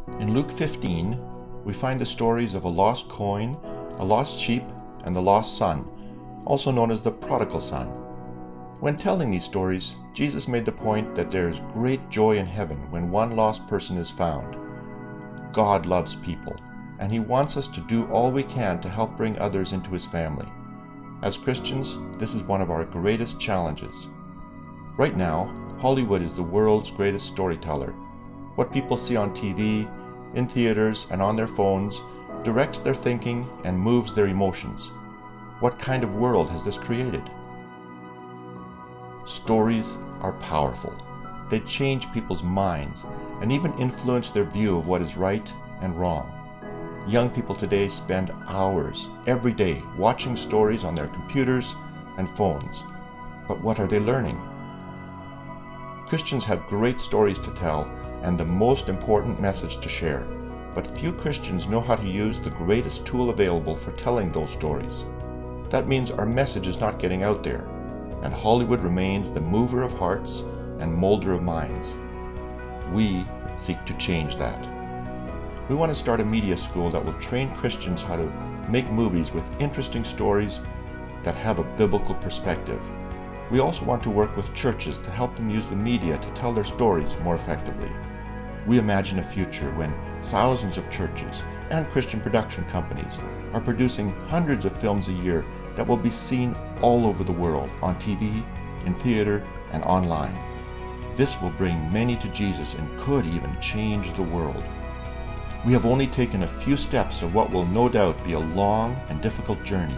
In Luke 15, we find the stories of a lost coin, a lost sheep, and the lost son, also known as the prodigal son. When telling these stories, Jesus made the point that there is great joy in heaven when one lost person is found. God loves people, and He wants us to do all we can to help bring others into His family. As Christians, this is one of our greatest challenges. Right now, Hollywood is the world's greatest storyteller. What people see on TV, in theaters, and on their phones directs their thinking and moves their emotions. What kind of world has this created? Stories are powerful. They change people's minds and even influence their view of what is right and wrong. Young people today spend hours every day watching stories on their computers and phones. But what are they learning? Christians have great stories to tell and the most important message to share, but few Christians know how to use the greatest tool available for telling those stories. That means our message is not getting out there, and Hollywood remains the mover of hearts and molder of minds. We seek to change that. We want to start a media school that will train Christians how to make movies with interesting stories that have a biblical perspective. We also want to work with churches to help them use the media to tell their stories more effectively. We imagine a future when thousands of churches and Christian production companies are producing hundreds of films a year that will be seen all over the world on TV, in theater, and online. This will bring many to Jesus and could even change the world. We have only taken a few steps of what will no doubt be a long and difficult journey,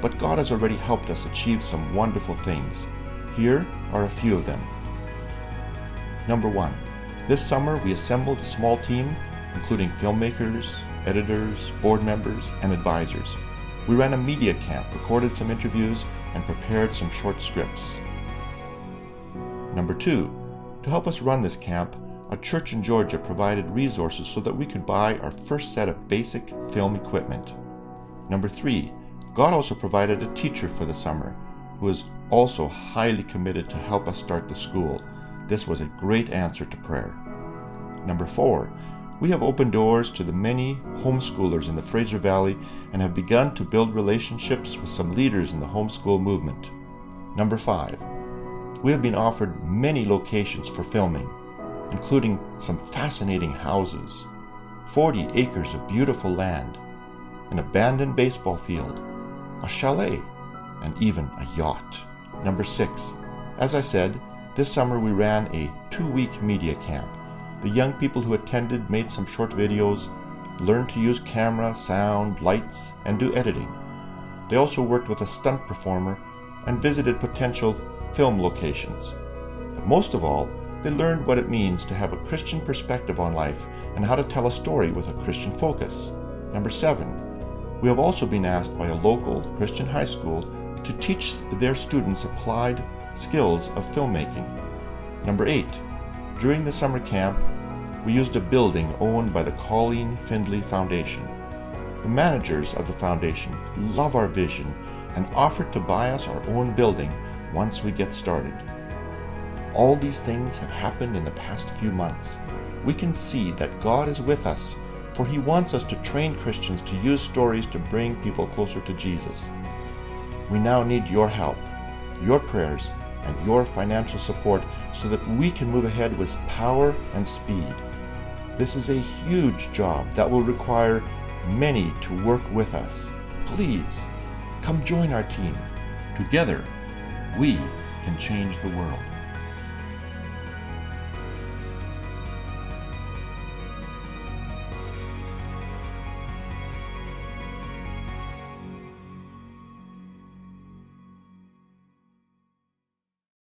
but God has already helped us achieve some wonderful things. Here are a few of them. Number 1. This summer we assembled a small team, including filmmakers, editors, board members, and advisors. We ran a media camp, recorded some interviews, and prepared some short scripts. Number 2. To help us run this camp, a church in Georgia provided resources so that we could buy our first set of basic film equipment. Number 3. God also provided a teacher for the summer, who is also highly committed to help us start the school. This was a great answer to prayer. Number 4. We have opened doors to the many homeschoolers in the Fraser Valley and have begun to build relationships with some leaders in the homeschool movement. Number 5. We have been offered many locations for filming, including some fascinating houses, 40 acres of beautiful land, an abandoned baseball field, a chalet, and even a yacht. Number 6. As I said, this summer we ran a 2-week media camp. The young people who attended made some short videos, learned to use camera, sound, lights, and do editing. They also worked with a stunt performer and visited potential film locations. But most of all, they learned what it means to have a Christian perspective on life and how to tell a story with a Christian focus. Number 7. We have also been asked by a local Christian high school to teach their students applied skills of filmmaking. Number 8. During the summer camp, we used a building owned by the Colleen Findlay Foundation. The managers of the foundation love our vision and offered to buy us our own building once we get started. All these things have happened in the past few months. We can see that God is with us, for He wants us to train Christians to use stories to bring people closer to Jesus. We now need your help, your prayers, and your financial support so that we can move ahead with power and speed. This is a huge job that will require many to work with us. Please, come join our team. Together, we can change the world.